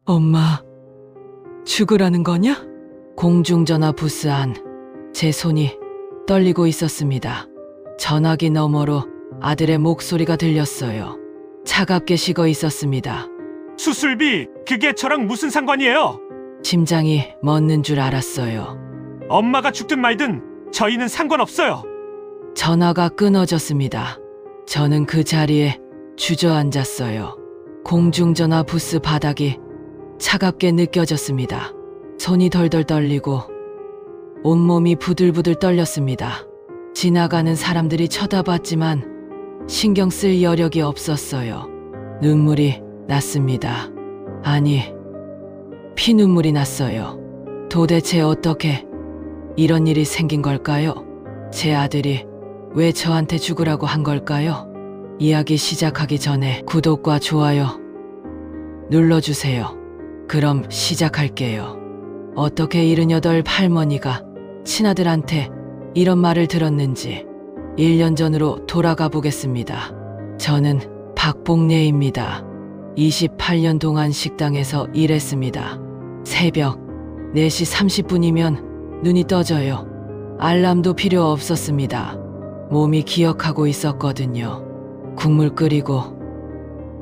엄마, 죽으라는 거냐? 공중전화 부스 안 제 손이 떨리고 있었습니다. 전화기 너머로 아들의 목소리가 들렸어요. 차갑게 식어 있었습니다. 수술비, 그게 저랑 무슨 상관이에요? 심장이 멎는 줄 알았어요. 엄마가 죽든 말든 저희는 상관없어요. 전화가 끊어졌습니다. 저는 그 자리에 주저앉았어요. 공중전화 부스 바닥이 차갑게 느껴졌습니다. 손이 덜덜 떨리고 온몸이 부들부들 떨렸습니다. 지나가는 사람들이 쳐다봤지만 신경 쓸 여력이 없었어요. 눈물이 났습니다. 아니, 피눈물이 났어요. 도대체 어떻게 이런 일이 생긴 걸까요? 제 아들이 왜 저한테 죽으라고 한 걸까요? 이야기 시작하기 전에 구독과 좋아요 눌러주세요. 그럼 시작할게요. 어떻게 78 할머니가 친아들한테 이런 말을 들었는지 1년 전으로 돌아가 보겠습니다. 저는 박봉례입니다. 28년 동안 식당에서 일했습니다. 새벽 4시 30분이면 눈이 떠져요. 알람도 필요 없었습니다. 몸이 기억하고 있었거든요. 국물 끓이고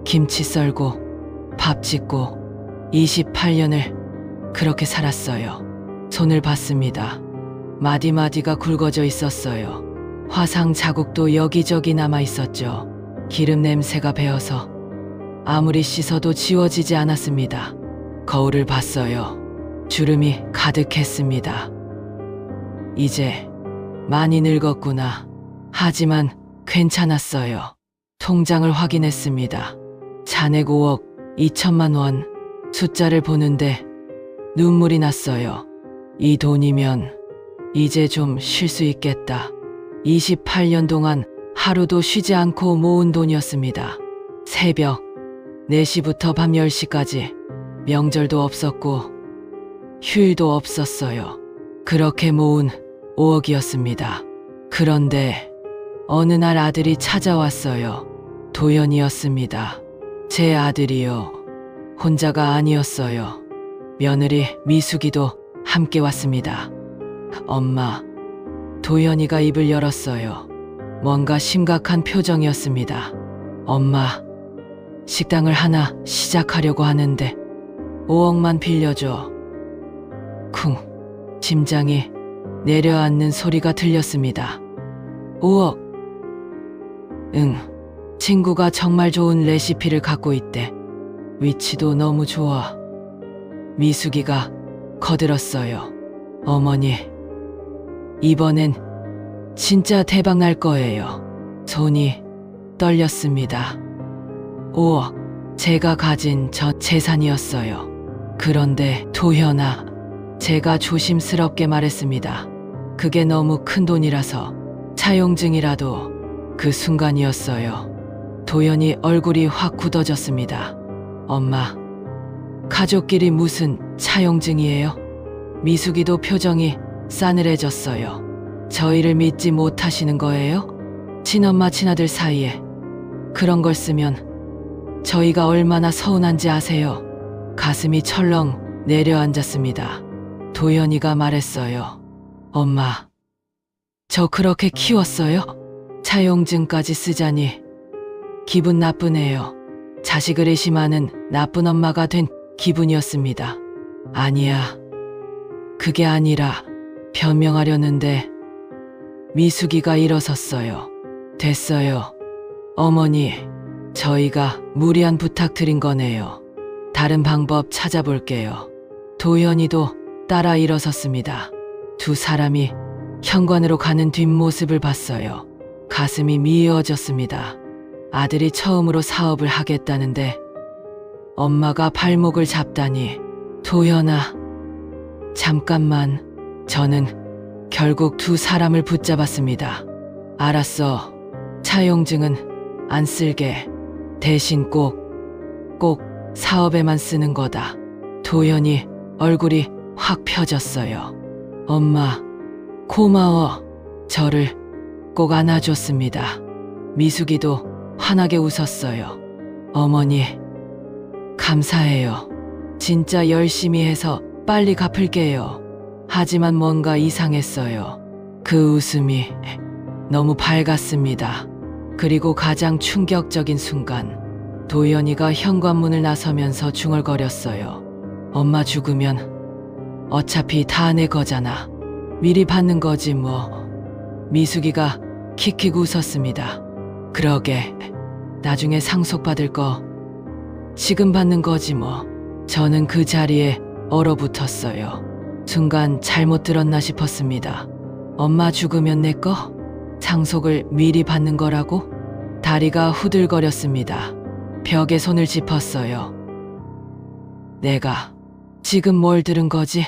김치 썰고 밥 짓고 28년을 그렇게 살았어요. 손을 봤습니다. 마디마디가 굵어져 있었어요. 화상 자국도 여기저기 남아 있었죠. 기름 냄새가 배어서 아무리 씻어도 지워지지 않았습니다. 거울을 봤어요. 주름이 가득했습니다. 이제 많이 늙었구나. 하지만 괜찮았어요. 통장을 확인했습니다. 잔액 5억 2천만 원. 숫자를 보는데 눈물이 났어요. 이 돈이면 이제 좀 쉴 수 있겠다. 28년 동안 하루도 쉬지 않고 모은 돈이었습니다. 새벽 4시부터 밤 10시까지 명절도 없었고 휴일도 없었어요. 그렇게 모은 5억이었습니다. 그런데 어느 날 아들이 찾아왔어요. 도연이었습니다. 제 아들이요. 혼자가 아니었어요. 며느리 미숙이도 함께 왔습니다. 엄마, 도연이가 입을 열었어요. 뭔가 심각한 표정이었습니다. 엄마, 식당을 하나 시작하려고 하는데 5억만 빌려줘. 쿵, 심장이 내려앉는 소리가 들렸습니다. 5억. 응, 친구가 정말 좋은 레시피를 갖고 있대. 위치도 너무 좋아. 미숙이가 거들었어요. 어머니, 이번엔 진짜 대박 날 거예요. 손이 떨렸습니다. 5억, 제가 가진 전 재산이었어요. 그런데 도현아, 제가 조심스럽게 말했습니다. 그게 너무 큰 돈이라서 차용증이라도. 그 순간이었어요. 도연이 얼굴이 확 굳어졌습니다. 엄마, 가족끼리 무슨 차용증이에요? 미숙이도 표정이 싸늘해졌어요. 저희를 믿지 못하시는 거예요? 친엄마 친아들 사이에 그런 걸 쓰면 저희가 얼마나 서운한지 아세요? 가슴이 철렁 내려앉았습니다. 도연이가 말했어요. 엄마, 저 그렇게 키웠어요? 차용증까지 쓰자니 기분 나쁘네요. 자식을 의심하는 나쁜 엄마가 된 기분이었습니다. 아니야, 그게 아니라 변명하려는데 미숙이가 일어섰어요. 됐어요. 어머니, 저희가 무리한 부탁드린 거네요. 다른 방법 찾아볼게요. 도연이도 따라 일어섰습니다. 두 사람이 현관으로 가는 뒷모습을 봤어요. 가슴이 미어졌습니다. 아들이 처음으로 사업을 하겠다는데 엄마가 발목을 잡다니. 도연아, 잠깐만. 저는 결국 두 사람을 붙잡았습니다. 알았어. 차용증은 안 쓸게. 대신 꼭 사업에만 쓰는 거다. 도연이 얼굴이 확 펴졌어요. 엄마, 고마워. 저를 꼭 안아줬습니다. 미숙이도 환하게 웃었어요. 어머니, 감사해요. 진짜 열심히 해서 빨리 갚을게요. 하지만 뭔가 이상했어요. 그 웃음이 너무 밝았습니다. 그리고 가장 충격적인 순간, 도연이가 현관문을 나서면서 중얼거렸어요. 엄마 죽으면 어차피 다 내 거잖아. 미리 받는 거지 뭐. 미숙이가 킥킥 웃었습니다. 그러게, 나중에 상속받을 거 지금 받는 거지 뭐. 저는 그 자리에 얼어붙었어요. 순간 잘못 들었나 싶었습니다. 엄마 죽으면 내 거? 상속을 미리 받는 거라고? 다리가 후들거렸습니다. 벽에 손을 짚었어요. 내가 지금 뭘 들은 거지?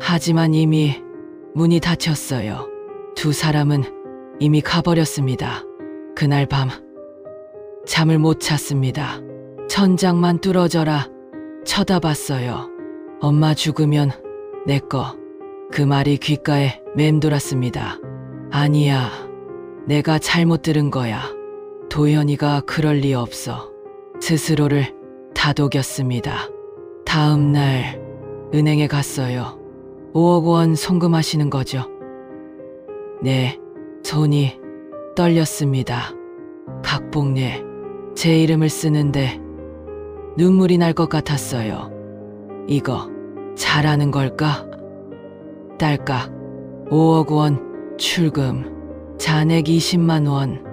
하지만 이미 문이 닫혔어요. 두 사람은 이미 가버렸습니다. 그날 밤 잠을 못 잤습니다. 천장만 뚫어져라 쳐다봤어요. 엄마 죽으면 내 거. 그 말이 귓가에 맴돌았습니다. 아니야, 내가 잘못 들은 거야. 도연이가 그럴 리 없어. 스스로를 다독였습니다. 다음 날 은행에 갔어요. 5억 원 송금하시는 거죠? 네, 손이 떨렸습니다. 각봉에 제 이름을 쓰는데 눈물이 날 것 같았어요. 이거 잘하는 걸까? 딸깍 5억 원 출금, 잔액 20만 원.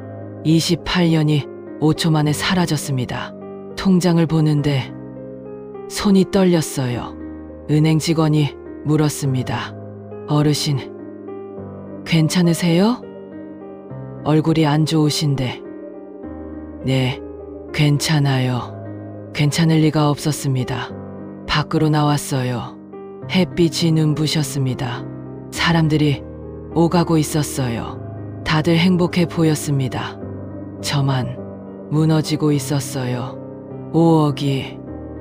28년이 5초 만에 사라졌습니다. 통장을 보는데 손이 떨렸어요. 은행 직원이 물었습니다. 어르신, 괜찮으세요? 얼굴이 안 좋으신데. 네, 괜찮아요. 괜찮을 리가 없었습니다. 밖으로 나왔어요. 햇빛이 눈부셨습니다. 사람들이 오가고 있었어요. 다들 행복해 보였습니다. 저만 무너지고 있었어요. 5억이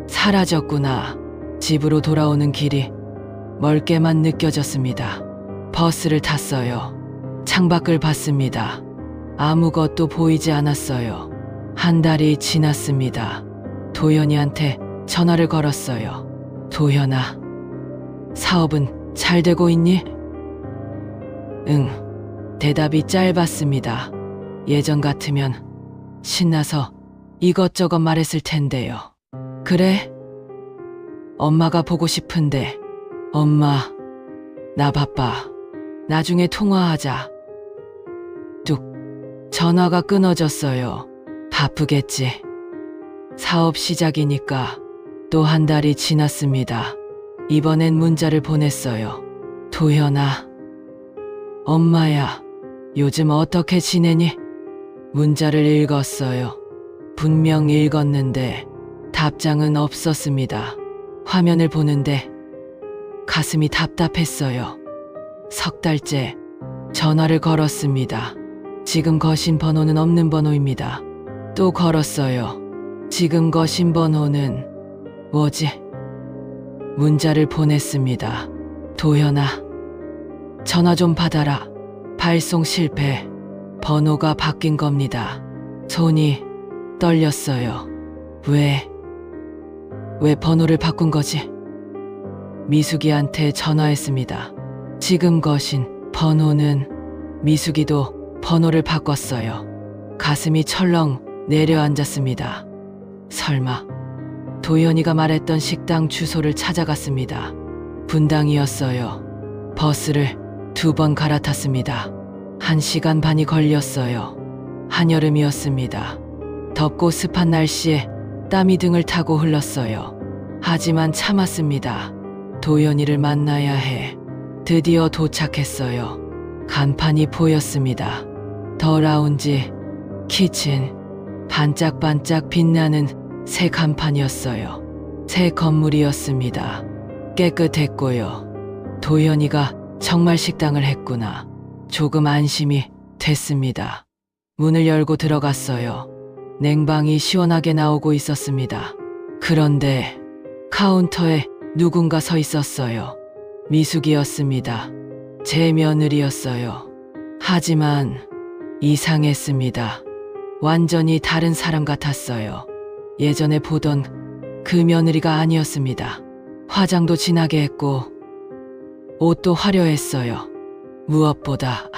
사라졌구나. 집으로 돌아오는 길이 멀게만 느껴졌습니다. 버스를 탔어요. 창밖을 봤습니다. 아무것도 보이지 않았어요. 한 달이 지났습니다. 도연이한테 전화를 걸었어요. 도연아, 사업은 잘 되고 있니? 응. 대답이 짧았습니다. 예전 같으면 신나서 이것저것 말했을 텐데요. 그래? 엄마가 보고 싶은데. 엄마, 나 바빠. 나중에 통화하자. 뚝. 전화가 끊어졌어요. 바쁘겠지. 사업 시작이니까. 또 한 달이 지났습니다. 이번엔 문자를 보냈어요. 도연아, 엄마야, 요즘 어떻게 지내니? 문자를 읽었어요. 분명 읽었는데 답장은 없었습니다. 화면을 보는데 가슴이 답답했어요. 석 달째 전화를 걸었습니다. 지금 거신 번호는 없는 번호입니다. 또 걸었어요. 지금 거신 번호는 뭐지? 문자를 보냈습니다. 도연아, 전화 좀 받아라. 발송 실패. 번호가 바뀐 겁니다. 손이 떨렸어요. 왜 번호를 바꾼 거지? 미숙이한테 전화했습니다. 지금 거신 번호는. 미숙이도 번호를 바꿨어요. 가슴이 철렁 내려앉았습니다. 설마 도연이가 말했던 식당 주소를 찾아갔습니다. 분당이었어요. 버스를 2번 갈아탔습니다. 1시간 반이 걸렸어요. 한여름이었습니다. 덥고 습한 날씨에 땀이 등을 타고 흘렀어요. 하지만 참았습니다. 도연이를 만나야 해. 드디어 도착했어요. 간판이 보였습니다. 더 라운지, 키친, 반짝반짝 빛나는 새 간판이었어요. 새 건물이었습니다. 깨끗했고요. 도연이가 정말 식당을 했구나. 조금 안심이 됐습니다. 문을 열고 들어갔어요. 냉방이 시원하게 나오고 있었습니다. 그런데 카운터에 누군가 서 있었어요. 미숙이었습니다. 제 며느리였어요. 하지만 이상했습니다. 완전히 다른 사람 같았어요. 예전에 보던 그 며느리가 아니었습니다. 화장도 진하게 했고 옷도 화려했어요. 무엇보다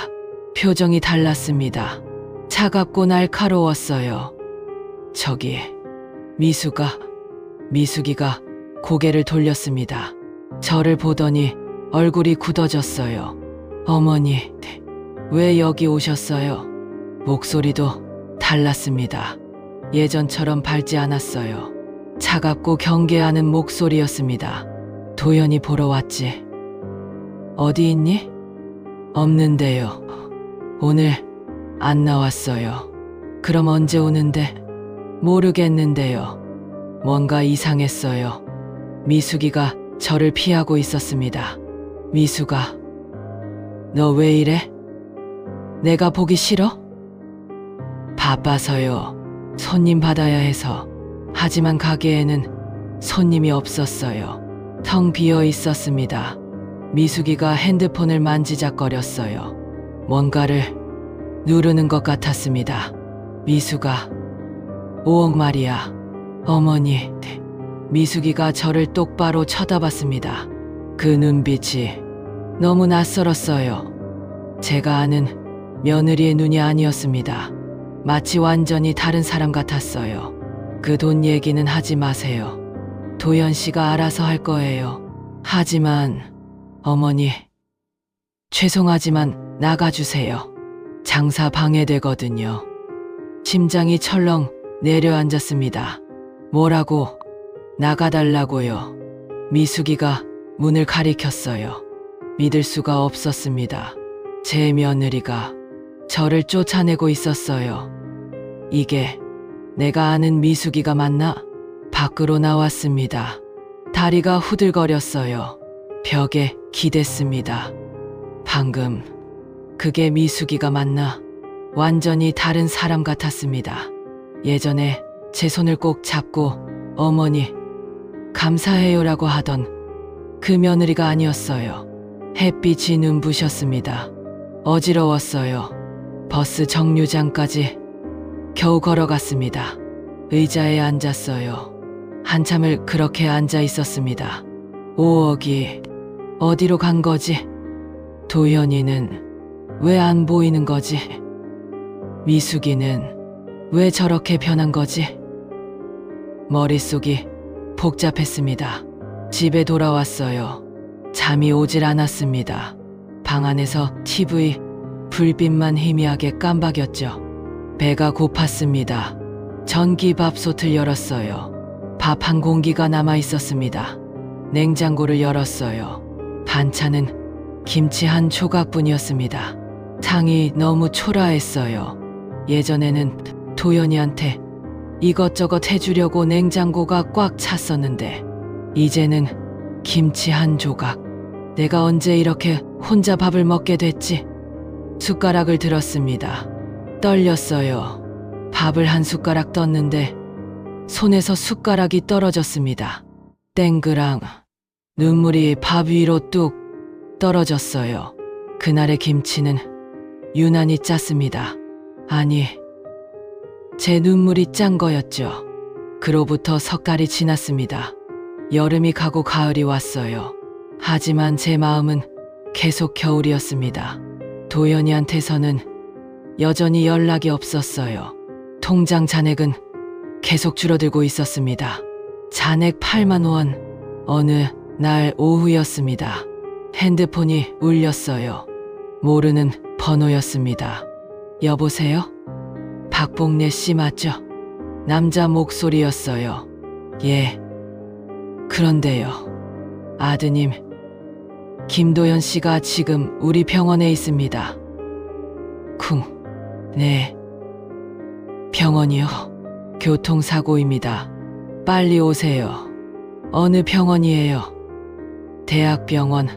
표정이 달랐습니다. 차갑고 날카로웠어요. 저기 미숙이가 고개를 돌렸습니다. 저를 보더니 얼굴이 굳어졌어요. 어머니, 왜 여기 오셨어요? 목소리도 달랐습니다. 예전처럼 밝지 않았어요. 차갑고 경계하는 목소리였습니다. 도연이 보러 왔지. 어디 있니? 없는데요. 오늘 안 나왔어요. 그럼 언제 오는데? 모르겠는데요. 뭔가 이상했어요. 미숙이가 저를 피하고 있었습니다. 미숙아, 너 왜 이래? 내가 보기 싫어? 바빠서요. 손님 받아야 해서. 하지만 가게에는 손님이 없었어요. 텅 비어 있었습니다. 미숙이가 핸드폰을 만지작거렸어요. 뭔가를 누르는 것 같았습니다. 미숙아, 5억 말이야. 어머니. 미숙이가 저를 똑바로 쳐다봤습니다. 그 눈빛이 너무 낯설었어요. 제가 아는 며느리의 눈이 아니었습니다. 마치 완전히 다른 사람 같았어요. 그 돈 얘기는 하지 마세요. 도연 씨가 알아서 할 거예요. 하지만 어머니, 죄송하지만 나가주세요. 장사 방해되거든요. 심장이 철렁 내려앉았습니다. 뭐라고? 나가달라고요. 미숙이가 문을 가리켰어요. 믿을 수가 없었습니다. 제 며느리가 저를 쫓아내고 있었어요. 이게 내가 아는 미숙이가 맞나? 밖으로 나왔습니다. 다리가 후들거렸어요. 벽에 기댔습니다. 방금 그게 미숙이가 맞나? 완전히 다른 사람 같았습니다. 예전에 제 손을 꼭 잡고 어머니 감사해요라고 하던 그 며느리가 아니었어요. 햇빛이 눈부셨습니다. 어지러웠어요. 버스 정류장까지 겨우 걸어갔습니다. 의자에 앉았어요. 한참을 그렇게 앉아 있었습니다. 5억이 어디로 간 거지? 도연이는 왜 안 보이는 거지? 미숙이는 왜 저렇게 변한 거지? 머릿속이 복잡했습니다. 집에 돌아왔어요. 잠이 오질 않았습니다. 방 안에서 TV 불빛만 희미하게 깜박였죠. 배가 고팠습니다. 전기밥솥을 열었어요. 밥 한 공기가 남아 있었습니다. 냉장고를 열었어요. 반찬은 김치 한 조각뿐이었습니다. 탕이 너무 초라했어요. 예전에는 도연이한테 이것저것 해주려고 냉장고가 꽉 찼었는데 이제는 김치 한 조각. 내가 언제 이렇게 혼자 밥을 먹게 됐지? 숟가락을 들었습니다. 떨렸어요. 밥을 한 숟가락 떴는데 손에서 숟가락이 떨어졌습니다. 땡그랑 눈물이 밥 위로 뚝 떨어졌어요. 그날의 김치는 유난히 짰습니다. 아니, 제 눈물이 짠 거였죠. 그로부터 석 달이 지났습니다. 여름이 가고 가을이 왔어요. 하지만 제 마음은 계속 겨울이었습니다. 도연이한테서는 여전히 연락이 없었어요. 통장 잔액은 계속 줄어들고 있었습니다. 잔액 8만 원. 어느 날 오후였습니다. 핸드폰이 울렸어요. 모르는 번호였습니다. 여보세요? 박봉래 씨 맞죠? 남자 목소리였어요. 예. 그런데요. 아드님, 김도연 씨가 지금 우리 병원에 있습니다. 쿵. 네. 병원이요? 교통사고입니다. 빨리 오세요. 어느 병원이에요? 대학병원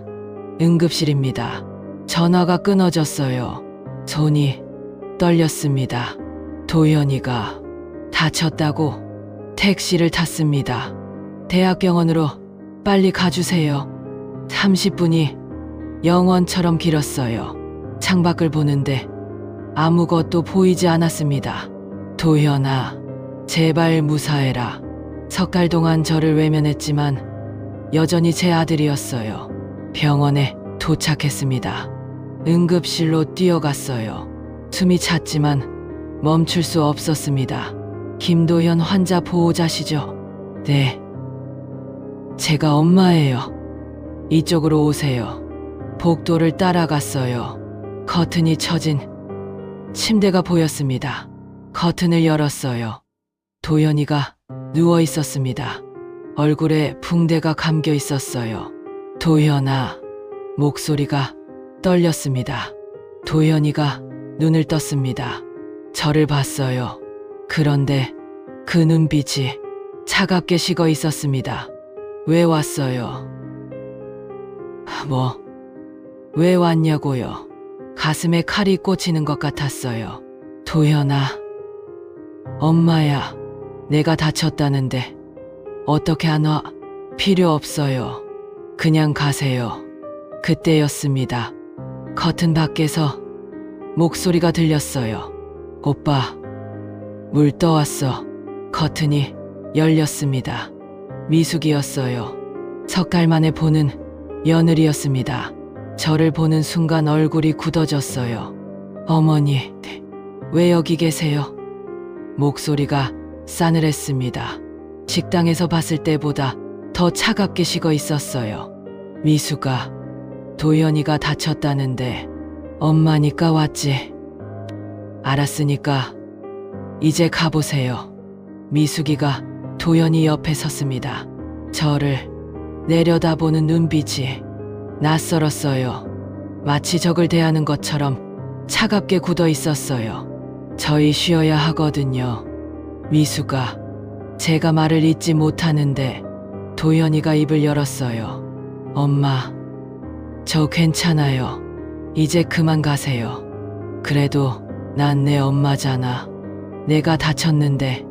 응급실입니다. 전화가 끊어졌어요. 손이 떨렸습니다. 도연이가 다쳤다고 택시를 탔습니다. 대학병원으로 빨리 가주세요. 30분이 영원처럼 길었어요. 창밖을 보는데 아무것도 보이지 않았습니다. 도연아, 제발 무사해라. 석 달 동안 저를 외면했지만 여전히 제 아들이었어요. 병원에 도착했습니다. 응급실로 뛰어갔어요. 숨이 찼지만 멈출 수 없었습니다. 김도현 환자 보호자시죠? 네. 제가 엄마예요. 이쪽으로 오세요. 복도를 따라갔어요. 커튼이 쳐진 침대가 보였습니다. 커튼을 열었어요. 도연이가 누워 있었습니다. 얼굴에 붕대가 감겨 있었어요. 도연아, 목소리가 떨렸습니다. 도연이가 눈을 떴습니다. 저를 봤어요. 그런데 그 눈빛이 차갑게 식어 있었습니다. 왜 왔어요? 왜 왔냐고요? 가슴에 칼이 꽂히는 것 같았어요. 도연아, 엄마야, 내가 다쳤다는데 어떻게 안 와? 필요 없어요. 그냥 가세요. 그때였습니다. 커튼 밖에서 목소리가 들렸어요. 오빠, 물 떠왔어. 커튼이 열렸습니다. 미숙이었어요. 석 달 만에 보는 며느리였습니다. 저를 보는 순간 얼굴이 굳어졌어요. 어머니, 왜 여기 계세요? 목소리가 싸늘했습니다. 식당에서 봤을 때보다 더 차갑게 식어 있었어요. 미숙아, 도연이가 다쳤다는데 엄마니까 왔지. 알았으니까 이제 가보세요. 미숙이가 도연이 옆에 섰습니다. 저를 내려다보는 눈빛이 낯설었어요. 마치 적을 대하는 것처럼 차갑게 굳어 있었어요. 저희 쉬어야 하거든요. 미숙아, 제가 말을 잇지 못하는데 도연이가 입을 열었어요. 엄마, 저 괜찮아요. 이제 그만 가세요. 그래도 난 내 엄마잖아. 내가 다쳤는데.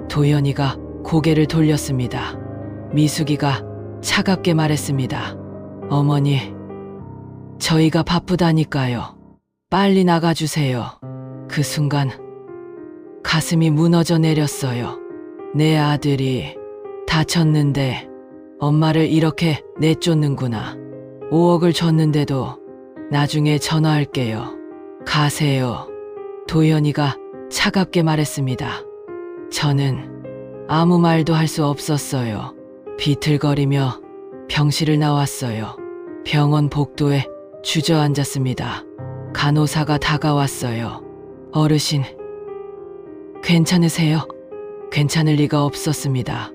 도연이가 고개를 돌렸습니다. 미숙이가 차갑게 말했습니다. 어머니, 저희가 바쁘다니까요. 빨리 나가주세요. 그 순간 가슴이 무너져 내렸어요. 내 아들이 다쳤는데 엄마를 이렇게 내쫓는구나. 5억을 줬는데도 나중에 전화할게요. 가세요. 도연이가 차갑게 말했습니다. 저는 아무 말도 할 수 없었어요. 비틀거리며 병실을 나왔어요. 병원 복도에 주저앉았습니다. 간호사가 다가왔어요. 어르신, 괜찮으세요? 괜찮을 리가 없었습니다.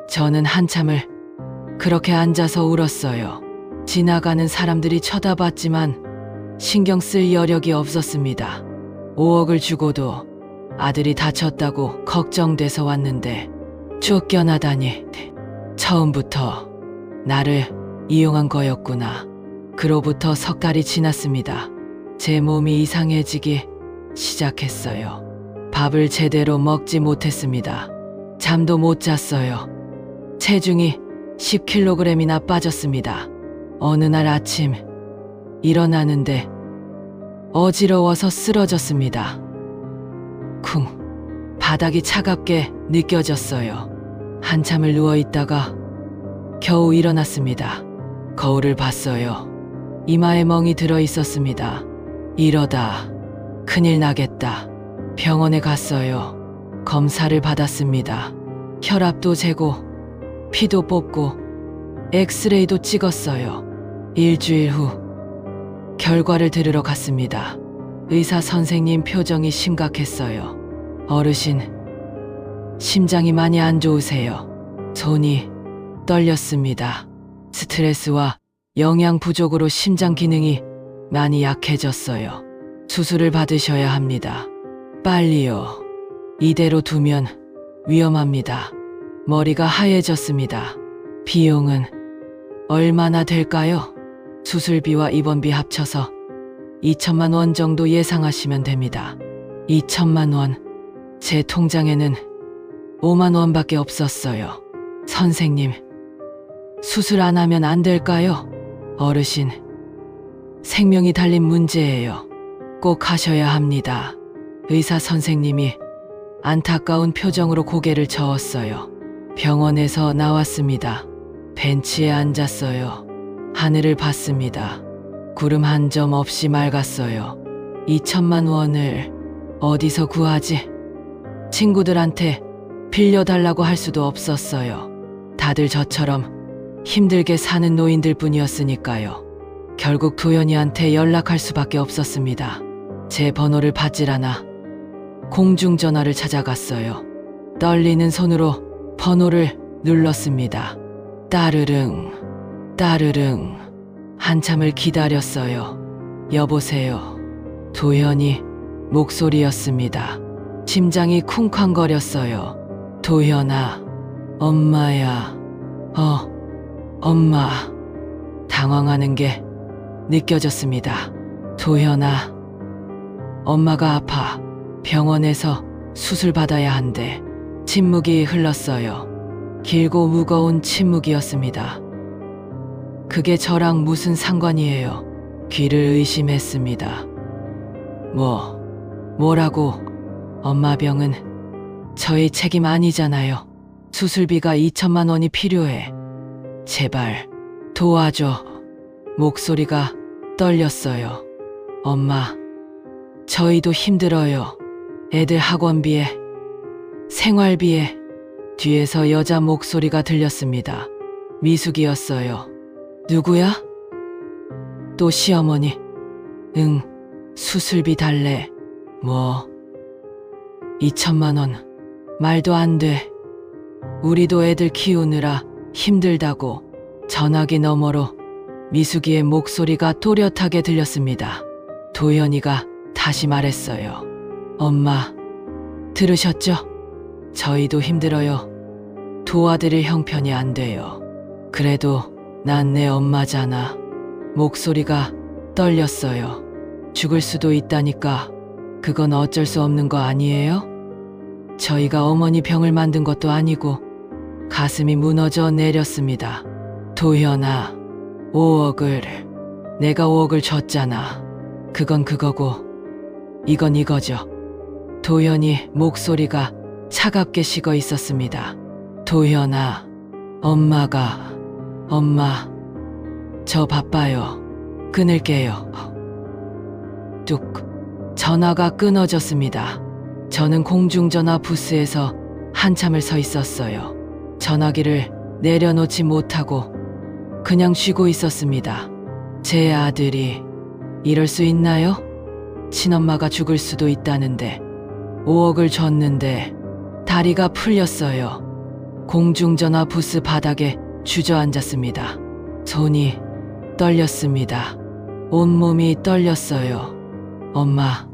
저는 한참을 그렇게 앉아서 울었어요. 지나가는 사람들이 쳐다봤지만 신경 쓸 여력이 없었습니다. 5억을 주고도 아들이 다쳤다고 걱정돼서 왔는데 쫓겨나다니. 처음부터 나를 이용한 거였구나. 그로부터 석 달이 지났습니다. 제 몸이 이상해지기 시작했어요. 밥을 제대로 먹지 못했습니다. 잠도 못 잤어요. 체중이 10kg이나 빠졌습니다. 어느 날 아침 일어나는데 어지러워서 쓰러졌습니다. 쿵, 바닥이 차갑게 느껴졌어요. 한참을 누워있다가 겨우 일어났습니다. 거울을 봤어요. 이마에 멍이 들어 있었습니다. 이러다 큰일 나겠다. 병원에 갔어요. 검사를 받았습니다. 혈압도 재고 피도 뽑고 엑스레이도 찍었어요. 일주일 후 결과를 들으러 갔습니다. 의사 선생님 표정이 심각했어요. 어르신, 심장이 많이 안 좋으세요. 손이 떨렸습니다. 스트레스와 영양 부족으로 심장 기능이 많이 약해졌어요. 수술을 받으셔야 합니다. 빨리요. 이대로 두면 위험합니다. 머리가 하얘졌습니다. 비용은 얼마나 될까요? 수술비와 입원비 합쳐서 2천만 원 정도 예상하시면 됩니다. 2천만 원. 제 통장에는 5만 원밖에 없었어요. 선생님, 수술 안 하면 안 될까요? 어르신, 생명이 달린 문제예요. 꼭 하셔야 합니다. 의사 선생님이 안타까운 표정으로 고개를 저었어요. 병원에서 나왔습니다. 벤치에 앉았어요. 하늘을 봤습니다. 구름 한 점 없이 맑았어요. 2천만 원을 어디서 구하지? 친구들한테 빌려달라고 할 수도 없었어요. 다들 저처럼 힘들게 사는 노인들 뿐이었으니까요. 결국 도연이한테 연락할 수밖에 없었습니다. 제 번호를 받질 않아 공중전화를 찾아갔어요. 떨리는 손으로 번호를 눌렀습니다. 따르릉, 따르릉. 한참을 기다렸어요. 여보세요. 도연이 목소리였습니다. 심장이 쿵쾅거렸어요. 도연아, 엄마야. 엄마. 당황하는 게 느껴졌습니다. 도연아, 엄마가 아파. 병원에서 수술 받아야 한대. 침묵이 흘렀어요. 길고 무거운 침묵이었습니다. 그게 저랑 무슨 상관이에요? 귀를 의심했습니다. 뭐라고? 엄마 병은 저희 책임 아니잖아요. 수술비가 2천만 원이 필요해. 제발 도와줘. 목소리가 떨렸어요. 엄마, 저희도 힘들어요. 애들 학원비에, 생활비에. 뒤에서 여자 목소리가 들렸습니다. 미숙이었어요. 누구야? 또 시어머니. 응, 수술비 달래. 2천만 원. 말도 안 돼. 우리도 애들 키우느라 힘들다고. 전화기 너머로 미숙이의 목소리가 또렷하게 들렸습니다. 도연이가 다시 말했어요. 엄마, 들으셨죠? 저희도 힘들어요. 도와드릴 형편이 안 돼요. 그래도 난 내 엄마잖아. 목소리가 떨렸어요. 죽을 수도 있다니까. 그건 어쩔 수 없는 거 아니에요? 저희가 어머니 병을 만든 것도 아니고. 가슴이 무너져 내렸습니다. 도연아, 5억을. 내가 5억을 줬잖아. 그건 그거고 이건 이거죠. 도연이 목소리가 차갑게 식어 있었습니다. 도연아, 엄마, 저 바빠요. 끊을게요. 뚝. 전화가 끊어졌습니다. 저는 공중전화 부스에서 한참을 서 있었어요. 전화기를 내려놓지 못하고 그냥 쉬고 있었습니다. 제 아들이 이럴 수 있나요? 친엄마가 죽을 수도 있다는데 5억을 줬는데 다리가 풀렸어요. 공중전화 부스 바닥에 주저앉았습니다. 손이 떨렸습니다. 온몸이 떨렸어요. 엄마,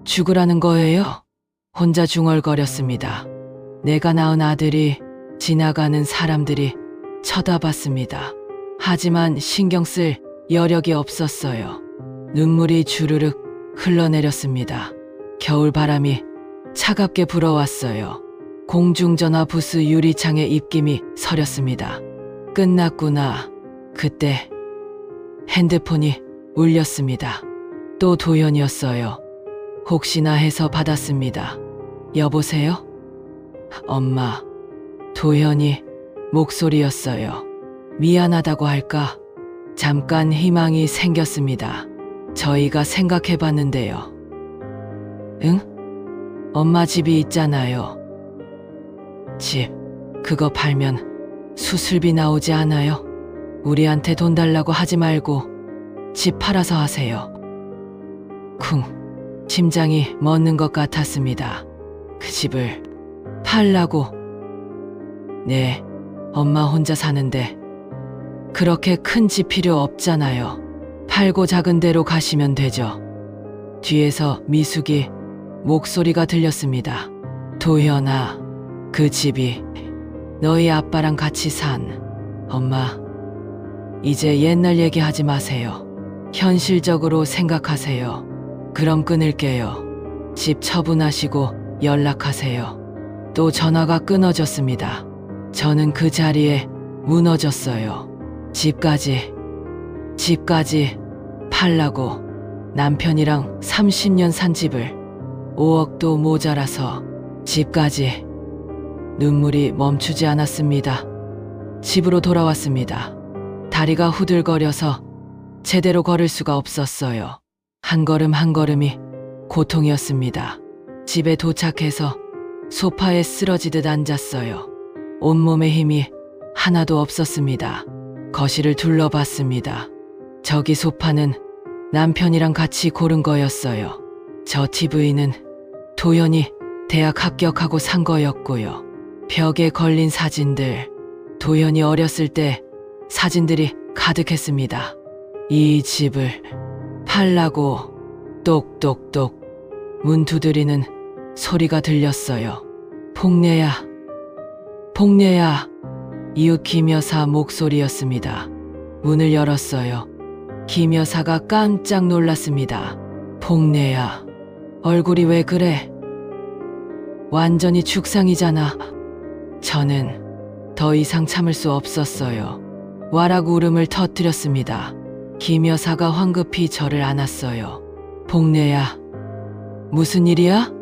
죽으라는 거예요? 혼자 중얼거렸습니다. 내가 낳은 아들이 지나가는 사람들이 쳐다봤습니다. 하지만 신경 쓸 여력이 없었어요. 눈물이 주르륵 흘러내렸습니다. 겨울바람이 차갑게 불어왔어요. 공중전화 부스 유리창에 입김이 서렸습니다. 끝났구나. 그때 핸드폰이 울렸습니다. 또 도연이었어요. 혹시나 해서 받았습니다. 여보세요? 엄마, 도연이 목소리였어요. 미안하다고 할까? 잠깐 희망이 생겼습니다. 저희가 생각해봤는데요. 응? 엄마 집이 있잖아요. 집, 그거 팔면 수술비 나오지 않아요? 우리한테 돈 달라고 하지 말고 집 팔아서 하세요. 쿵, 심장이 멎는 것 같았습니다. 그 집을 팔라고. 네, 엄마 혼자 사는데 그렇게 큰 집 필요 없잖아요. 팔고 작은 데로 가시면 되죠. 뒤에서 미숙이 목소리가 들렸습니다. 도연아, 그 집이 너희 아빠랑 같이 산. 엄마, 이제 옛날 얘기하지 마세요. 현실적으로 생각하세요. 그럼 끊을게요. 집 처분하시고 연락하세요. 또 전화가 끊어졌습니다. 저는 그 자리에 무너졌어요. 집까지 팔라고. 남편이랑 30년 산 집을 5억도 모자라서 집까지 눈물이 멈추지 않았습니다. 집으로 돌아왔습니다. 다리가 후들거려서 제대로 걸을 수가 없었어요. 한 걸음 한 걸음이 고통이었습니다. 집에 도착해서 소파에 쓰러지듯 앉았어요. 온몸에 힘이 하나도 없었습니다. 거실을 둘러봤습니다. 저기 소파는 남편이랑 같이 고른 거였어요. 저 TV는 도연이 대학 합격하고 산 거였고요. 벽에 걸린 사진들, 도연이 어렸을 때 사진들이 가득했습니다. 이 집을 팔라고 똑똑똑 문 두드리는 소리가 들렸어요. 복례야, 복례야. 이웃 김 여사 목소리였습니다. 문을 열었어요. 김 여사가 깜짝 놀랐습니다. 복례야, 얼굴이 왜 그래? 완전히 죽상이잖아. 저는 더 이상 참을 수 없었어요. 와락 울음을 터뜨렸습니다. 김 여사가 황급히 저를 안았어요. 복례야, 무슨 일이야?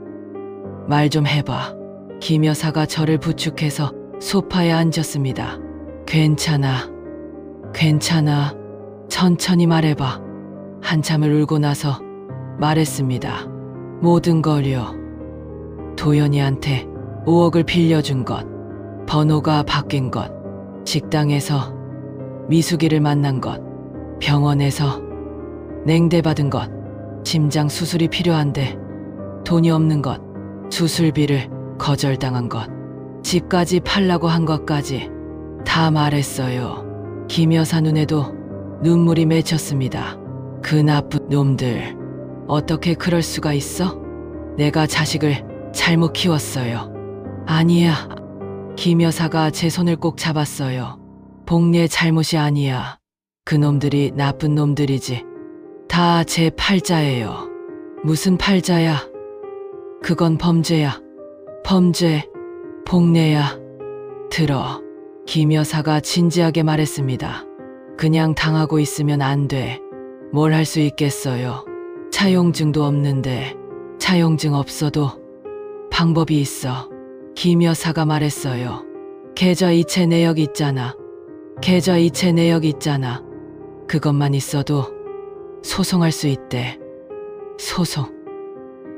말 좀 해봐. 김 여사가 저를 부축해서 소파에 앉았습니다. 괜찮아, 괜찮아. 천천히 말해봐. 한참을 울고 나서 말했습니다. 모든 걸요. 도연이한테 5억을 빌려준 것, 번호가 바뀐 것, 식당에서 미숙이를 만난 것, 병원에서 냉대받은 것, 심장 수술이 필요한데 돈이 없는 것, 수술비를 거절당한 것, 집까지 팔라고 한 것까지 다 말했어요. 김 여사 눈에도 눈물이 맺혔습니다. 그 나쁜 놈들, 어떻게 그럴 수가 있어? 내가 자식을 잘못 키웠어요. 아니야. 김 여사가 제 손을 꼭 잡았어요. 복례 잘못이 아니야. 그놈들이 나쁜 놈들이지. 다 제 팔자예요. 무슨 팔자야? 그건 범죄야. 범죄. 복례야. 들어. 김 여사가 진지하게 말했습니다. 그냥 당하고 있으면 안 돼. 뭘 할 수 있겠어요. 차용증도 없는데. 차용증 없어도 방법이 있어. 김 여사가 말했어요. 계좌 이체 내역 있잖아. 계좌 이체 내역 있잖아. 그것만 있어도 소송할 수 있대. 소송.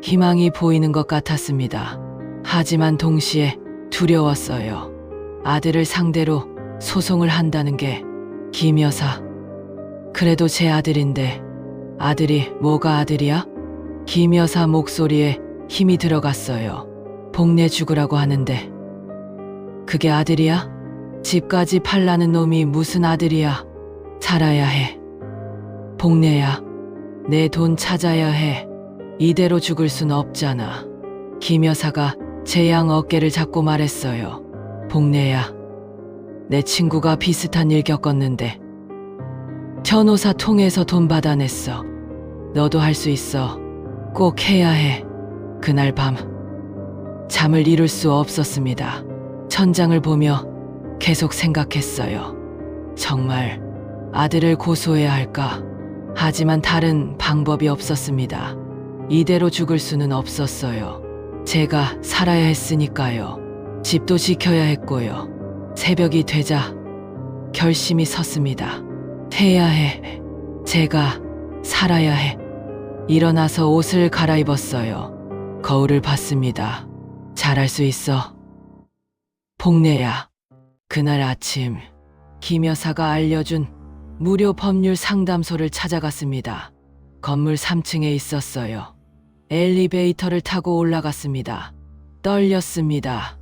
희망이 보이는 것 같았습니다. 하지만 동시에 두려웠어요. 아들을 상대로 소송을 한다는 게 김 여사. 그래도 제 아들인데 아들이 뭐가 아들이야? 김 여사 목소리에 힘이 들어갔어요. 복례 죽으라고 하는데 그게 아들이야? 집까지 팔라는 놈이 무슨 아들이야? 살아야 해. 복례야, 내 돈 찾아야 해. 이대로 죽을 순 없잖아. 김 여사가 제 양 어깨를 잡고 말했어요. 복례야, 내 친구가 비슷한 일 겪었는데 변호사 통해서 돈 받아냈어. 너도 할 수 있어. 꼭 해야 해. 그날 밤 잠을 이룰 수 없었습니다. 천장을 보며 계속 생각했어요. 정말 아들을 고소해야 할까? 하지만 다른 방법이 없었습니다. 이대로 죽을 수는 없었어요. 제가 살아야 했으니까요. 집도 지켜야 했고요. 새벽이 되자 결심이 섰습니다. 해야 해. 제가 살아야 해. 일어나서 옷을 갈아입었어요. 거울을 봤습니다. 잘할 수 있어. 복례야. 그날 아침 김 여사가 알려준 무료 법률 상담소를 찾아갔습니다. 건물 3층에 있었어요. 엘리베이터를 타고 올라갔습니다. 떨렸습니다.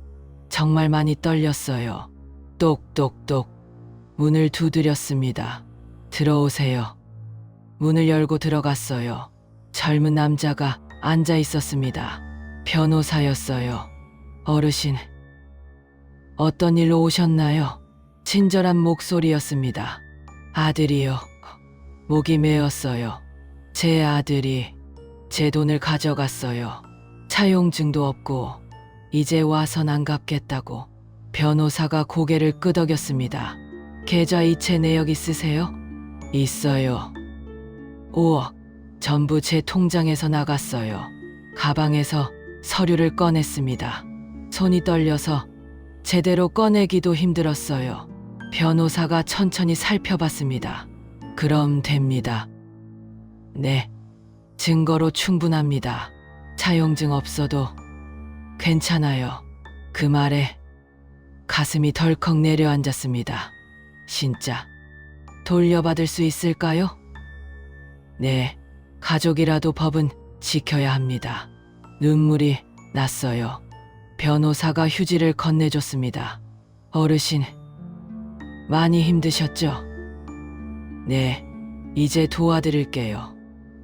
정말 많이 떨렸어요. 똑똑똑 문을 두드렸습니다. 들어오세요. 문을 열고 들어갔어요. 젊은 남자가 앉아 있었습니다. 변호사였어요. 어르신, 어떤 일로 오셨나요? 친절한 목소리였습니다. 아들이요. 목이 메었어요. 제 아들이 제 돈을 가져갔어요. 차용증도 없고 이제 와선 안 갚겠다고. 변호사가 고개를 끄덕였습니다. 계좌 이체 내역 있으세요? 있어요. 5억. 전부 제 통장에서 나갔어요. 가방에서 서류를 꺼냈습니다. 손이 떨려서 제대로 꺼내기도 힘들었어요. 변호사가 천천히 살펴봤습니다. 그럼 됩니다. 네, 증거로 충분합니다. 차용증 없어도 괜찮아요. 그 말에 가슴이 덜컥 내려앉았습니다. 진짜 돌려받을 수 있을까요? 네, 가족이라도 법은 지켜야 합니다. 눈물이 났어요. 변호사가 휴지를 건네줬습니다. 어르신, 많이 힘드셨죠? 네, 이제 도와드릴게요.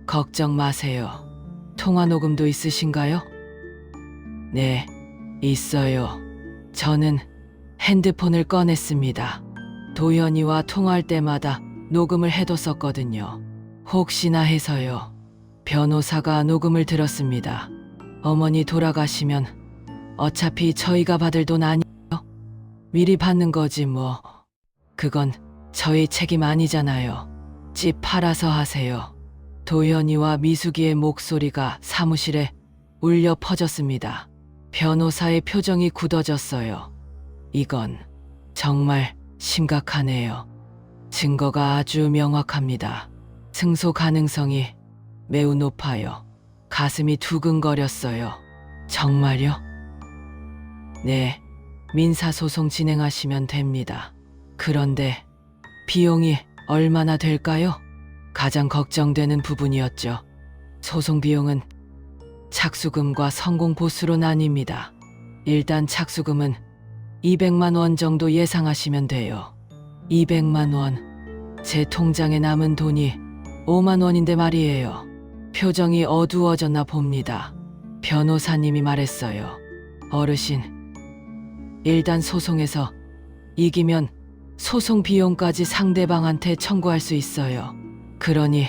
걱정 마세요. 통화 녹음도 있으신가요? 네, 있어요. 저는 핸드폰을 꺼냈습니다. 도연이와 통화할 때마다 녹음을 해뒀었거든요. 혹시나 해서요. 변호사가 녹음을 들었습니다. 어머니 돌아가시면 어차피 저희가 받을 돈 아니에요? 미리 받는 거지 뭐. 그건 저희 책임 아니잖아요. 집 팔아서 하세요. 도연이와 미숙이의 목소리가 사무실에 울려 퍼졌습니다. 변호사의 표정이 굳어졌어요. 이건 정말 심각하네요. 증거가 아주 명확합니다. 승소 가능성이 매우 높아요. 가슴이 두근거렸어요. 정말요? 네, 민사소송 진행하시면 됩니다. 그런데 비용이 얼마나 될까요? 가장 걱정되는 부분이었죠. 소송 비용은 착수금과 성공 보수로 나뉩니다. 일단 착수금은 200만 원 정도 예상하시면 돼요. 200만 원. 제 통장에 남은 돈이 5만 원인데 말이에요. 표정이 어두워졌나 봅니다. 변호사님이 말했어요. 어르신, 일단 소송에서 이기면 소송 비용까지 상대방한테 청구할 수 있어요. 그러니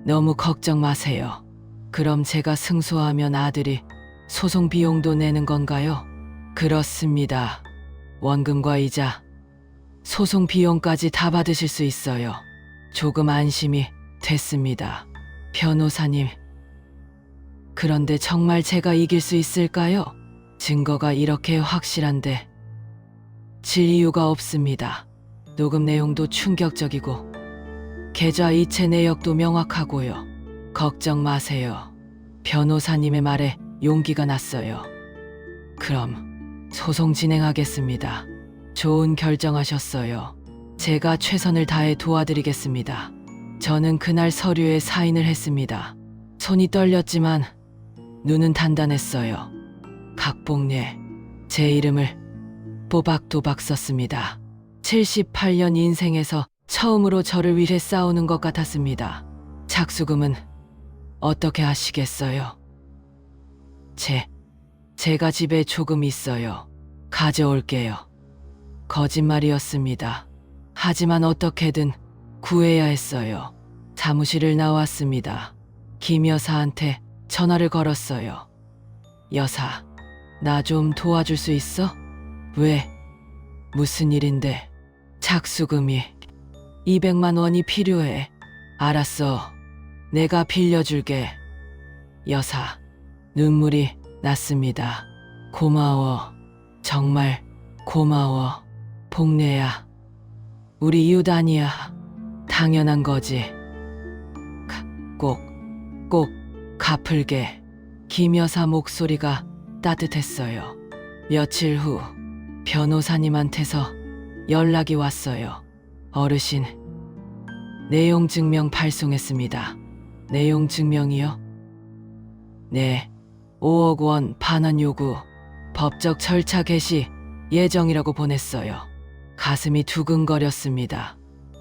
너무 걱정 마세요. 그럼 제가 승소하면 아들이 소송 비용도 내는 건가요? 그렇습니다. 원금과 이자, 소송 비용까지 다 받으실 수 있어요. 조금 안심이 됐습니다. 변호사님, 그런데 정말 제가 이길 수 있을까요? 증거가 이렇게 확실한데 질 이유가 없습니다. 녹음 내용도 충격적이고 계좌 이체 내역도 명확하고요. 걱정 마세요. 변호사님의 말에 용기가 났어요. 그럼 소송 진행하겠습니다. 좋은 결정하셨어요. 제가 최선을 다해 도와드리겠습니다. 저는 그날 서류에 사인을 했습니다. 손이 떨렸지만 눈은 단단했어요. 각봉례, 제 이름을 또박또박 썼습니다. 78년 인생에서 처음으로 저를 위해 싸우는 것 같았습니다. 착수금은 어떻게 하시겠어요? 제가 집에 조금 있어요. 가져올게요. 거짓말이었습니다. 하지만 어떻게든 구해야 했어요. 사무실을 나왔습니다. 김 여사한테 전화를 걸었어요. 여사, 나 좀 도와줄 수 있어? 왜? 무슨 일인데? 착수금이 200만 원이 필요해. 알았어. 내가 빌려줄게. 여사, 눈물이 났습니다. 고마워. 정말 고마워. 복례야. 우리 이웃 아니야. 당연한 거지. 꼭 갚을게. 김 여사 목소리가 따뜻했어요. 며칠 후 변호사님한테서 연락이 왔어요. 어르신, 내용 증명 발송했습니다. 내용 증명이요? 네, 5억 원 반환 요구, 법적 절차 개시 예정이라고 보냈어요. 가슴이 두근거렸습니다.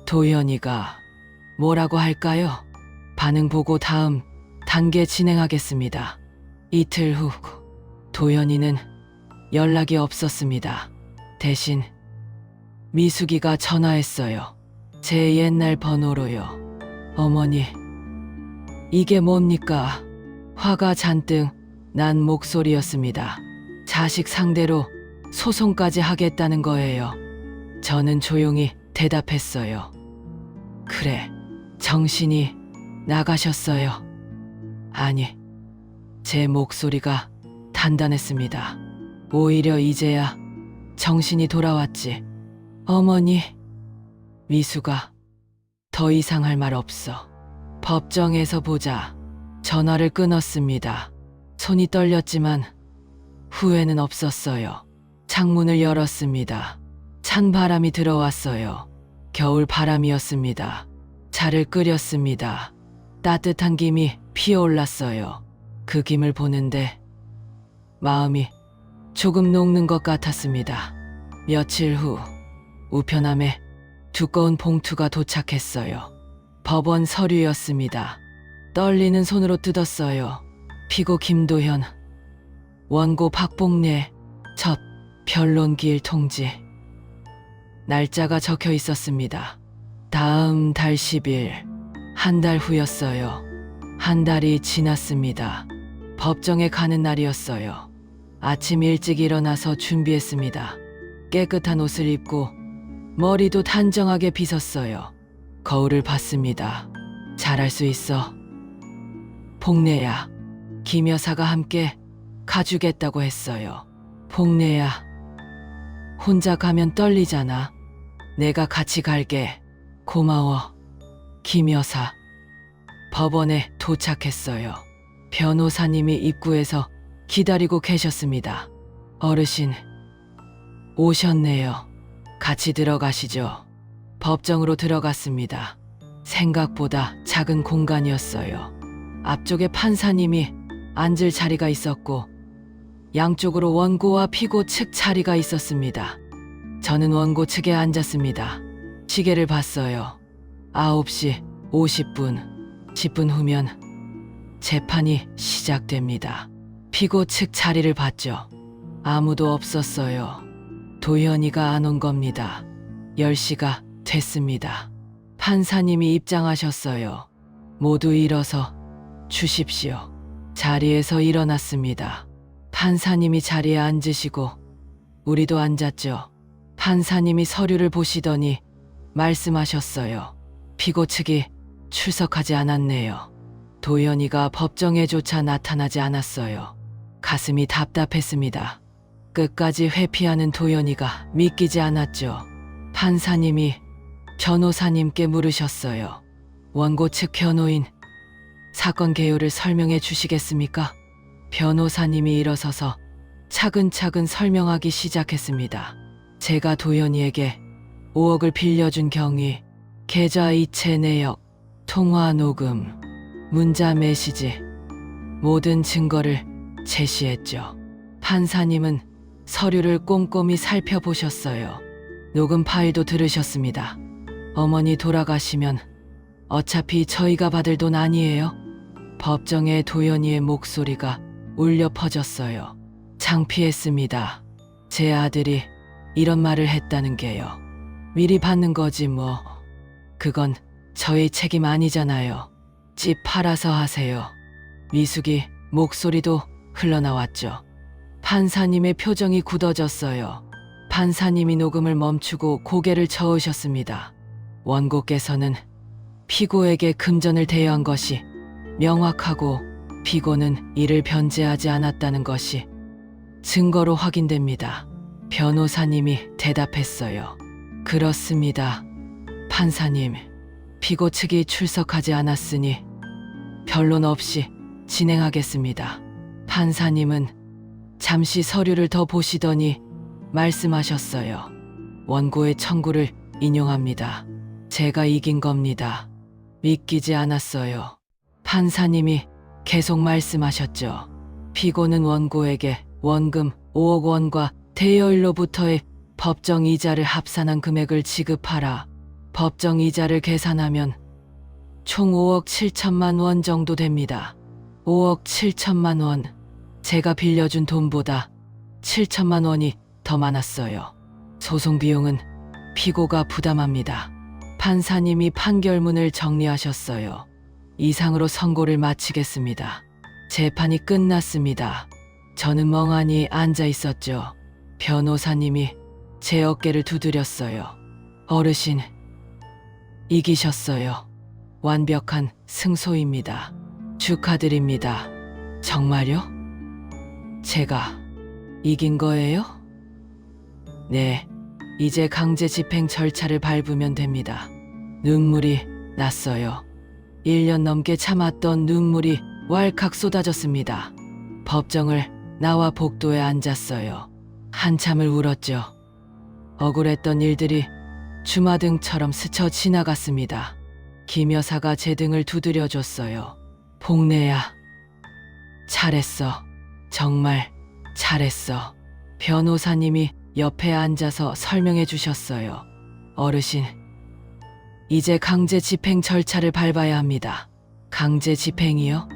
도연이가 뭐라고 할까요? 반응 보고 다음 단계 진행하겠습니다. 이틀 후 도연이는 연락이 없었습니다. 대신 미숙이가 전화했어요. 제 옛날 번호로요. 어머니, 이게 뭡니까? 화가 잔뜩 난 목소리였습니다. 자식 상대로 소송까지 하겠다는 거예요. 저는 조용히 대답했어요. 그래, 정신이 나가셨어요. 아니, 제 목소리가 단단했습니다. 오히려 이제야 정신이 돌아왔지. 어머니. 미수가 더 이상 할 말 없어. 법정에서 보자. 전화를 끊었습니다. 손이 떨렸지만 후회는 없었어요. 창문을 열었습니다. 찬 바람이 들어왔어요. 겨울 바람이었습니다. 차를 끓였습니다. 따뜻한 김이 피어올랐어요. 그 김을 보는데 마음이 조금 녹는 것 같았습니다. 며칠 후 우편함에 두꺼운 봉투가 도착했어요. 법원 서류였습니다. 떨리는 손으로 뜯었어요. 피고 김도현, 원고 박봉래, 첫 변론기일 통지. 날짜가 적혀 있었습니다. 다음 달 10일, 한 달 후였어요. 한 달이 지났습니다. 법정에 가는 날이었어요. 아침 일찍 일어나서 준비했습니다. 깨끗한 옷을 입고 머리도 단정하게 빗었어요. 거울을 봤습니다. 잘할 수 있어. 봉래야, 김 여사가 함께 가주겠다고 했어요. 봉래야, 혼자 가면 떨리잖아. 내가 같이 갈게. 고마워. 김 여사. 법원에 도착했어요. 변호사님이 입구에서 기다리고 계셨습니다. 어르신, 오셨네요. 같이 들어가시죠. 법정으로 들어갔습니다. 생각보다 작은 공간이었어요. 앞쪽에 판사님이 앉을 자리가 있었고 양쪽으로 원고와 피고 측 자리가 있었습니다. 저는 원고 측에 앉았습니다. 시계를 봤어요. 9시 50분, 10분 후면 재판이 시작됩니다. 피고 측 자리를 봤죠. 아무도 없었어요. 도현이가 안 온 겁니다. 10시가 됐습니다. 판사님이 입장하셨어요. 모두 일어서 주십시오. 자리에서 일어났습니다. 판사님이 자리에 앉으시고 우리도 앉았죠. 판사님이 서류를 보시더니 말씀하셨어요. 피고 측이 출석하지 않았네요. 도현이가 법정에조차 나타나지 않았어요. 가슴이 답답했습니다. 끝까지 회피하는 도현이가 믿기지 않았죠. 판사님이 변호사님께 물으셨어요. 원고 측 변호인, 사건 개요를 설명해 주시겠습니까? 변호사님이 일어서서 차근차근 설명하기 시작했습니다. 제가 도현이에게 5억을 빌려준 경위, 계좌 이체 내역, 통화 녹음, 문자 메시지, 모든 증거를 제시했죠. 판사님은 서류를 꼼꼼히 살펴보셨어요. 녹음 파일도 들으셨습니다. 어머니 돌아가시면 어차피 저희가 받을 돈 아니에요? 법정에 도현이의 목소리가 울려 퍼졌어요. 창피했습니다. 제 아들이 이런 말을 했다는 게요. 미리 받는 거지 뭐. 그건 저희 책임 아니잖아요. 집 팔아서 하세요. 미숙이 목소리도 흘러나왔죠. 판사님의 표정이 굳어졌어요. 판사님이 녹음을 멈추고 고개를 저으셨습니다. 원고께서는 피고에게 금전을 대여한 것이 명확하고 피고는 이를 변제하지 않았다는 것이 증거로 확인됩니다. 변호사님이 대답했어요. 그렇습니다. 판사님, 피고 측이 출석하지 않았으니 변론 없이 진행하겠습니다. 판사님은 잠시 서류를 더 보시더니 말씀하셨어요. 원고의 청구를 인용합니다. 제가 이긴 겁니다. 믿기지 않았어요. 판사님이 계속 말씀하셨죠. 피고는 원고에게 원금 5억 원과 대여일로부터의 법정 이자를 합산한 금액을 지급하라. 법정 이자를 계산하면 총 5억 7천만 원 정도 됩니다. 5억 7천만 원. 제가 빌려준 돈보다 7천만 원이 더 많았어요. 소송 비용은 피고가 부담합니다. 판사님이 판결문을 정리하셨어요. 이상으로 선고를 마치겠습니다. 재판이 끝났습니다. 저는 멍하니 앉아 있었죠. 변호사님이 제 어깨를 두드렸어요. 어르신, 이기셨어요. 완벽한 승소입니다. 축하드립니다. 정말요? 제가 이긴 거예요? 네, 이제 강제 집행 절차를 밟으면 됩니다. 눈물이 났어요. 1년 넘게 참았던 눈물이 왈칵 쏟아졌습니다. 법정을 나와 복도에 앉았어요. 한참을 울었죠. 억울했던 일들이 주마등처럼 스쳐 지나갔습니다. 김 여사가 제 등을 두드려줬어요. 복내야, 잘했어. 정말 잘했어. 변호사님이 옆에 앉아서 설명해 주셨어요. 어르신, 이제 강제 집행 절차를 밟아야 합니다. 강제 집행이요?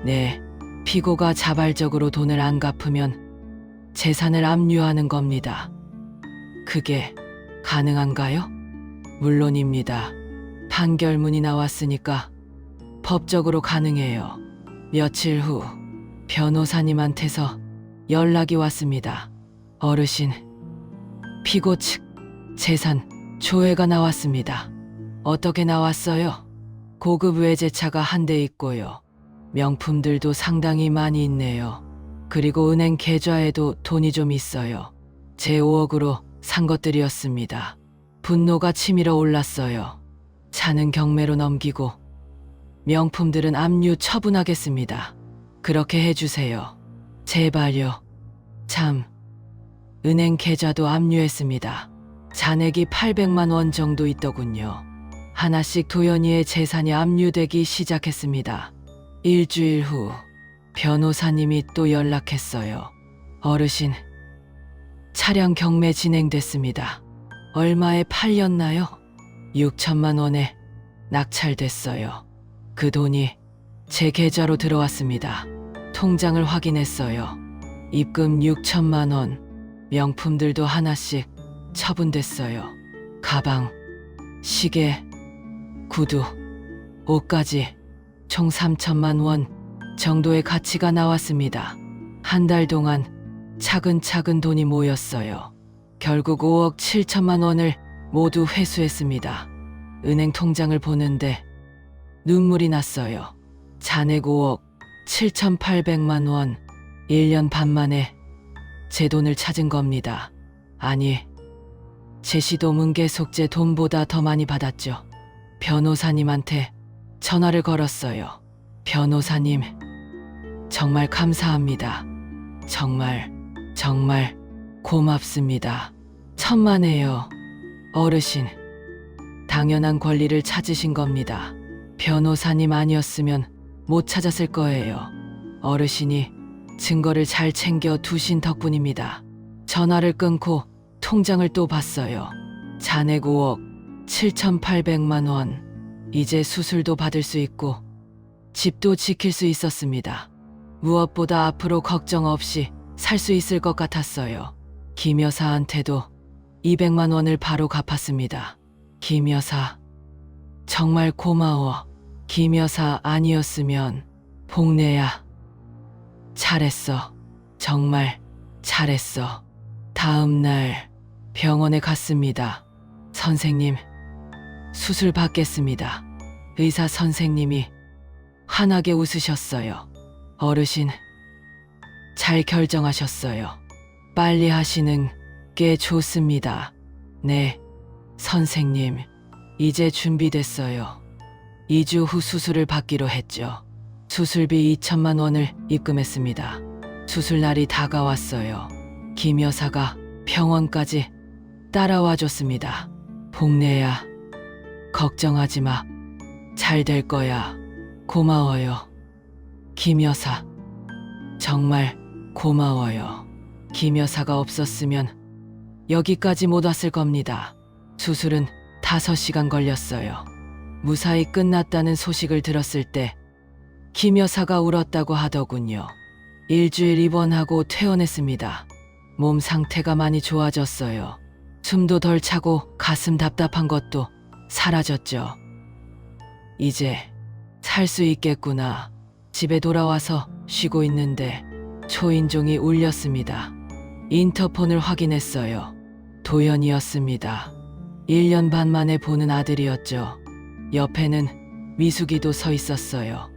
네, 피고가 자발적으로 돈을 안 갚으면 재산을 압류하는 겁니다. 그게 가능한가요? 물론입니다. 판결문이 나왔으니까 법적으로 가능해요. 며칠 후 변호사님한테서 연락이 왔습니다. 어르신, 피고 측 재산 조회가 나왔습니다. 어떻게 나왔어요? 고급 외제차가 한 대 있고요. 명품들도 상당히 많이 있네요. 그리고 은행 계좌에도 돈이 좀 있어요. 제 5억으로 산 것들이었습니다. 분노가 치밀어 올랐어요. 차는 경매로 넘기고 명품들은 압류 처분하겠습니다. 그렇게 해주세요. 제발요. 참, 은행 계좌도 압류했습니다. 잔액이 800만 원 정도 있더군요. 하나씩 도연이의 재산이 압류되기 시작했습니다. 일주일 후 변호사님이 또 연락했어요. 어르신, 차량 경매 진행됐습니다. 얼마에 팔렸나요? 6천만 원에 낙찰됐어요. 그 돈이 제 계좌로 들어왔습니다. 통장을 확인했어요. 입금 6천만 원, 명품들도 하나씩 처분됐어요. 가방, 시계, 구두, 옷까지 총 3천만 원 정도의 가치가 나왔습니다. 한 달 동안 차근차근 돈이 모였어요. 결국 5억 7천만 원을 모두 회수했습니다. 은행 통장을 보는데 눈물이 났어요. 잔액 5억 7,800만 원, 1년 반 만에 제 돈을 찾은 겁니다. 아니, 제시도 문계속제 돈보다 더 많이 받았죠. 변호사님한테 전화를 걸었어요. 변호사님, 정말 감사합니다. 정말 고맙습니다. 천만에요. 어르신, 당연한 권리를 찾으신 겁니다. 변호사님 아니었으면 못 찾았을 거예요. 어르신이 증거를 잘 챙겨 두신 덕분입니다. 전화를 끊고 통장을 또 봤어요. 잔액 5억 7,800만 원. 이제 수술도 받을 수 있고 집도 지킬 수 있었습니다. 무엇보다 앞으로 걱정 없이 살 수 있을 것 같았어요. 김 여사한테도 200만 원을 바로 갚았습니다. 김 여사, 정말 고마워. 김 여사 아니었으면 복내야, 잘했어. 정말 잘했어. 다음 날 병원에 갔습니다. 선생님, 수술 받겠습니다. 의사 선생님이 환하게 웃으셨어요. 어르신, 잘 결정하셨어요. 빨리 하시는 게 좋습니다. 네, 선생님, 이제 준비됐어요. 2주 후 수술을 받기로 했죠. 수술비 2천만 원을 입금했습니다. 수술날이 다가왔어요. 김 여사가 병원까지 따라와 줬습니다. 복내야, 걱정하지 마. 잘 될 거야. 고마워요. 김 여사, 정말 고마워요. 김 여사가 없었으면 여기까지 못 왔을 겁니다. 수술은 5시간 걸렸어요. 무사히 끝났다는 소식을 들었을 때 김 여사가 울었다고 하더군요. 일주일 입원하고 퇴원했습니다. 몸 상태가 많이 좋아졌어요. 숨도 덜 차고 가슴 답답한 것도 사라졌죠. 이제 살 수 있겠구나. 집에 돌아와서 쉬고 있는데 초인종이 울렸습니다. 인터폰을 확인했어요. 도연이었습니다. 1년 반 만에 보는 아들이었죠. 옆에는 미숙이도 서 있었어요.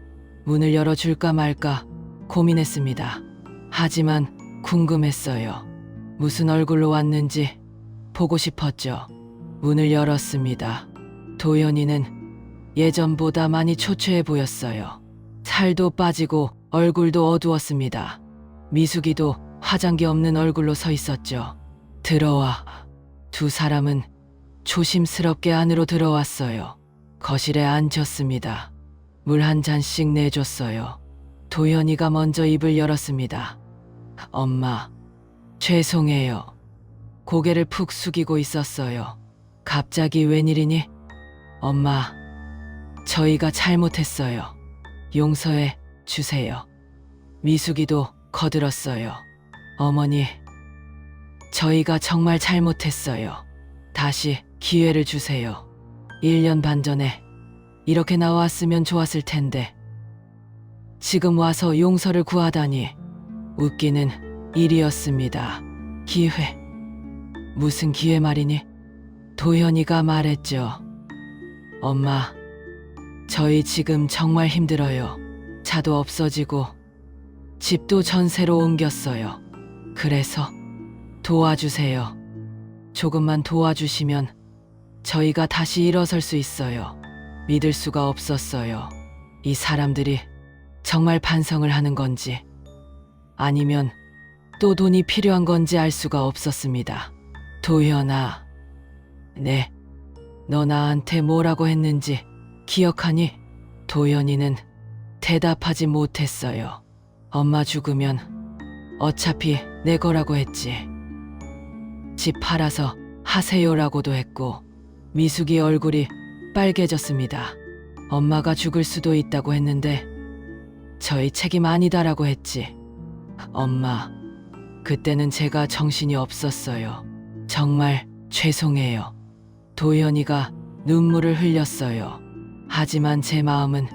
문을 열어줄까 말까 고민했습니다. 하지만 궁금했어요. 무슨 얼굴로 왔는지 보고 싶었죠. 문을 열었습니다. 도연이는 예전보다 많이 초췌해 보였어요. 살도 빠지고 얼굴도 어두웠습니다. 미숙이도 화장기 없는 얼굴로 서 있었죠. 들어와. 두 사람은 조심스럽게 안으로 들어왔어요. 거실에 앉혔습니다. 물 한 잔씩 내줬어요. 도연이가 먼저 입을 열었습니다. 엄마, 죄송해요. 고개를 푹 숙이고 있었어요. 갑자기 웬일이니? 엄마, 저희가 잘못했어요. 용서해 주세요. 미숙이도 거들었어요. 어머니, 저희가 정말 잘못했어요. 다시 기회를 주세요. 1년 반 전에 이렇게 나왔으면 좋았을 텐데 지금 와서 용서를 구하다니 웃기는 일이었습니다. 기회? 무슨 기회 말이니? 도연이가 말했죠. 엄마, 저희 지금 정말 힘들어요. 차도 없어지고 집도 전세로 옮겼어요. 그래서 도와주세요. 조금만 도와주시면 저희가 다시 일어설 수 있어요. 믿을 수가 없었어요. 이 사람들이 정말 반성을 하는 건지 아니면 또 돈이 필요한 건지 알 수가 없었습니다. 도연아, 네, 너 나한테 뭐라고 했는지 기억하니? 도연이는 대답하지 못했어요. 엄마 죽으면 어차피 내 거라고 했지. 집 팔아서 하세요라고도 했고 미숙이 얼굴이 빨개졌습니다. 엄마가 죽을 수도 있다고 했는데 저희 책임 아니다라고 했지. 엄마, 그때는 제가 정신이 없었어요. 정말 죄송해요. 도연이가 눈물을 흘렸어요. 하지만 제 마음은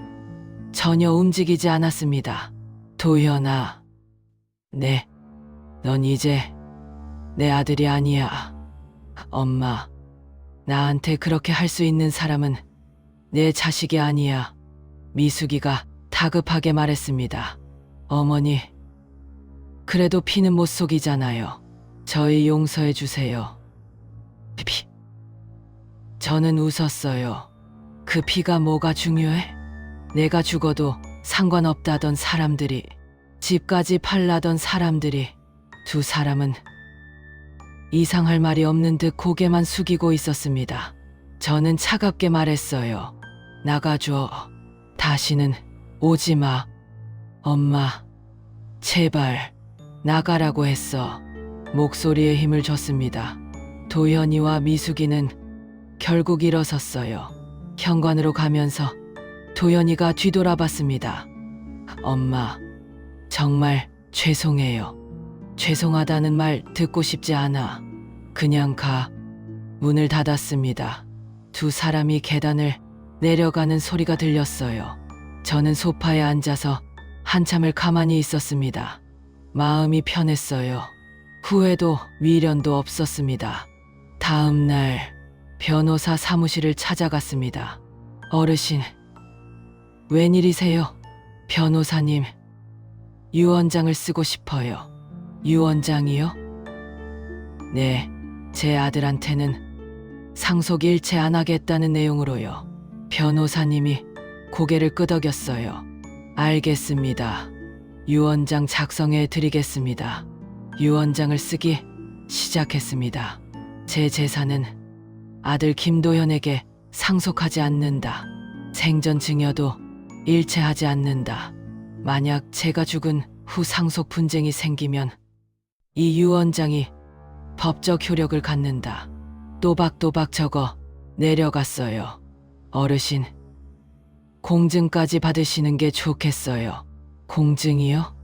전혀 움직이지 않았습니다. 도연아, 네, 넌 이제 내 아들이 아니야. 엄마, 나한테 그렇게 할 수 있는 사람은 내 자식이 아니야. 미숙이가 다급하게 말했습니다. 어머니, 그래도 피는 못 속이잖아요. 저희 용서해 주세요. 피. 저는 웃었어요. 그 피가 뭐가 중요해? 내가 죽어도 상관없다던 사람들이, 집까지 팔라던 사람들이, 두 사람은 이상할 말이 없는 듯 고개만 숙이고 있었습니다. 저는 차갑게 말했어요. 나가줘. 다시는 오지 마. 엄마, 제발 나가라고 했어. 목소리에 힘을 줬습니다. 도연이와 미숙이는 결국 일어섰어요. 현관으로 가면서 도연이가 뒤돌아봤습니다. 엄마, 정말 죄송해요. 죄송하다는 말 듣고 싶지 않아. 그냥 가. 문을 닫았습니다. 두 사람이 계단을 내려가는 소리가 들렸어요. 저는 소파에 앉아서 한참을 가만히 있었습니다. 마음이 편했어요. 후회도 미련도 없었습니다. 다음 날 변호사 사무실을 찾아갔습니다. 어르신, 웬일이세요? 변호사님, 유언장을 쓰고 싶어요. 유언장이요? 네, 제 아들한테는 상속 일체 안 하겠다는 내용으로요. 변호사님이 고개를 끄덕였어요. 알겠습니다. 유언장 작성해 드리겠습니다. 유언장을 쓰기 시작했습니다. 제 재산은 아들 김도현에게 상속하지 않는다. 생전 증여도 일체하지 않는다. 만약 제가 죽은 후 상속 분쟁이 생기면 이 유언장이 법적 효력을 갖는다. 또박또박 적어 내려갔어요. 어르신, 공증까지 받으시는 게 좋겠어요. 공증이요?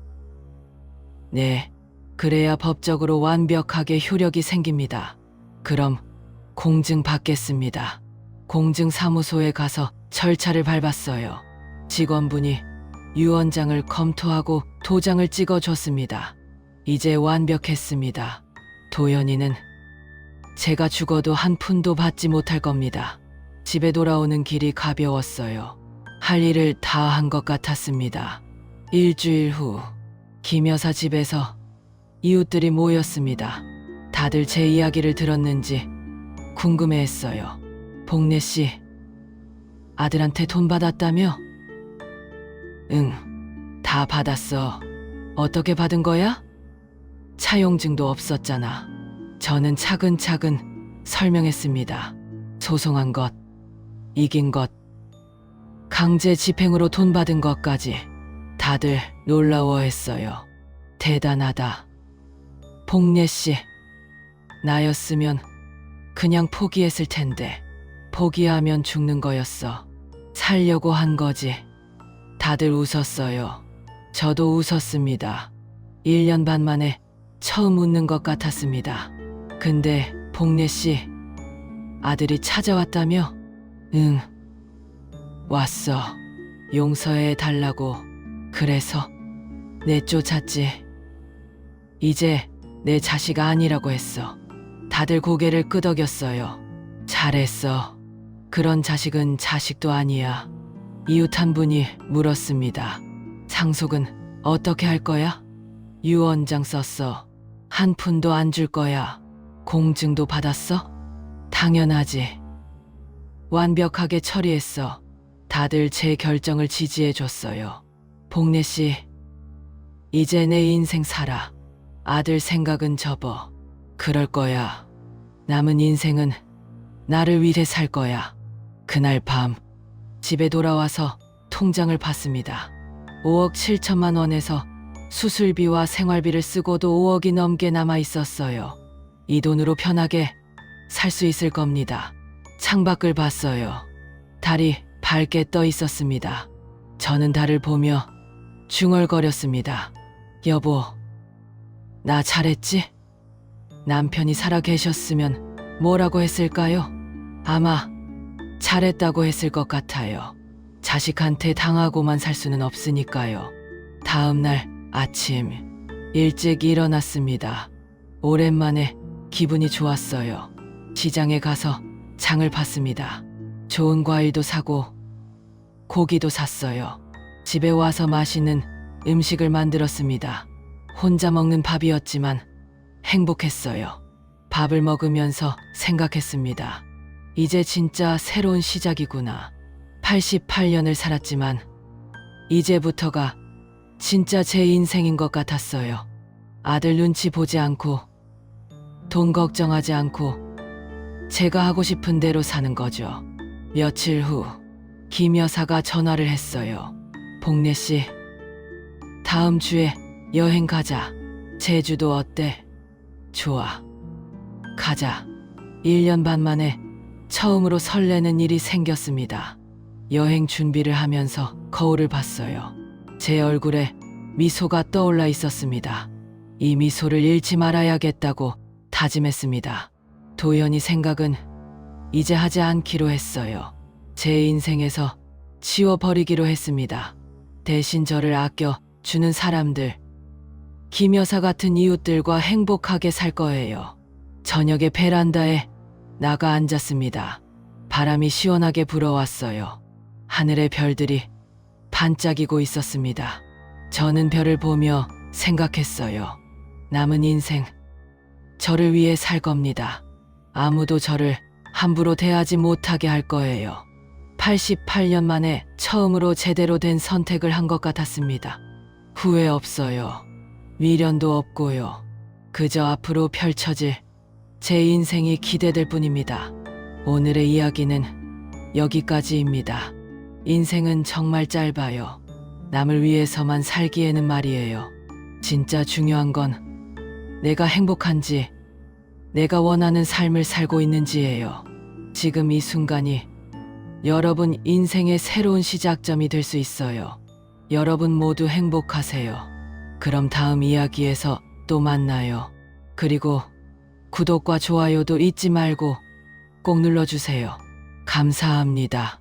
네, 그래야 법적으로 완벽하게 효력이 생깁니다. 그럼 공증 받겠습니다. 공증사무소에 가서 절차를 밟았어요. 직원분이 유언장을 검토하고 도장을 찍어줬습니다. 이제 완벽했습니다. 도연이는 제가 죽어도 한 푼도 받지 못할 겁니다. 집에 돌아오는 길이 가벼웠어요. 할 일을 다 한 것 같았습니다. 일주일 후 김 여사 집에서 이웃들이 모였습니다. 다들 제 이야기를 들었는지 궁금해했어요. 복례 씨, 아들한테 돈 받았다며? 응, 다 받았어. 어떻게 받은 거야? 차용증도 없었잖아. 저는 차근차근 설명했습니다. 소송한 것, 이긴 것, 강제 집행으로 돈 받은 것까지 다들 놀라워했어요. 대단하다. 복례 씨, 나였으면 그냥 포기했을 텐데 포기하면 죽는 거였어. 살려고 한 거지. 다들 웃었어요. 저도 웃었습니다. 1년 반 만에 처음 웃는 것 같았습니다. 근데 복례 씨, 아들이 찾아왔다며? 응, 왔어. 용서해 달라고. 그래서 내쫓았지. 이제 내 자식 아니라고 했어. 다들 고개를 끄덕였어요. 잘했어. 그런 자식은 자식도 아니야. 이웃 한 분이 물었습니다. 상속은 어떻게 할 거야? 유언장 썼어. 한 푼도 안 줄 거야. 공증도 받았어? 당연하지. 완벽하게 처리했어. 다들 제 결정을 지지해 줬어요. 복례 씨, 이제 내 인생 살아. 아들 생각은 접어. 그럴 거야. 남은 인생은 나를 위해 살 거야. 그날 밤 집에 돌아와서 통장을 봤습니다. 5억 7천만 원에서 수술비와 생활비를 쓰고도 5억이 넘게 남아 있었어요. 이 돈으로 편하게 살 수 있을 겁니다. 창밖을 봤어요. 달이 밝게 떠 있었습니다. 저는 달을 보며 중얼거렸습니다. 여보, 나 잘했지? 남편이 살아 계셨으면 뭐라고 했을까요? 아마 잘했다고 했을 것 같아요. 자식한테 당하고만 살 수는 없으니까요. 다음 날 아침 일찍 일어났습니다. 오랜만에 기분이 좋았어요. 시장에 가서 장을 봤습니다. 좋은 과일도 사고 고기도 샀어요. 집에 와서 맛있는 음식을 만들었습니다. 혼자 먹는 밥이었지만 행복했어요. 밥을 먹으면서 생각했습니다. 이제 진짜 새로운 시작이구나. 88년을 살았지만 이제부터가 진짜 제 인생인 것 같았어요. 아들 눈치 보지 않고 돈 걱정하지 않고 제가 하고 싶은 대로 사는 거죠. 며칠 후 김 여사가 전화를 했어요. 복례 씨, 다음 주에 여행 가자. 제주도 어때? 좋아. 가자. 1년 반 만에 처음으로 설레는 일이 생겼습니다. 여행 준비를 하면서 거울을 봤어요. 제 얼굴에 미소가 떠올라 있었습니다. 이 미소를 잃지 말아야겠다고 다짐했습니다. 도연이 생각은 이제 하지 않기로 했어요. 제 인생에서 지워버리기로 했습니다. 대신 저를 아껴 주는 사람들, 김 여사 같은 이웃들과 행복하게 살 거예요. 저녁에 베란다에 나가 앉았습니다. 바람이 시원하게 불어왔어요. 하늘의 별들이 반짝이고 있었습니다. 저는 별을 보며 생각했어요. 남은 인생, 저를 위해 살 겁니다. 아무도 저를 함부로 대하지 못하게 할 거예요. 88년 만에 처음으로 제대로 된 선택을 한 것 같았습니다. 후회 없어요. 미련도 없고요. 그저 앞으로 펼쳐질 제 인생이 기대될 뿐입니다. 오늘의 이야기는 여기까지입니다. 인생은 정말 짧아요. 남을 위해서만 살기에는 말이에요. 진짜 중요한 건 내가 행복한지, 내가 원하는 삶을 살고 있는지예요. 지금 이 순간이 여러분 인생의 새로운 시작점이 될 수 있어요. 여러분 모두 행복하세요. 그럼 다음 이야기에서 또 만나요. 그리고 구독과 좋아요도 잊지 말고 꼭 눌러주세요. 감사합니다.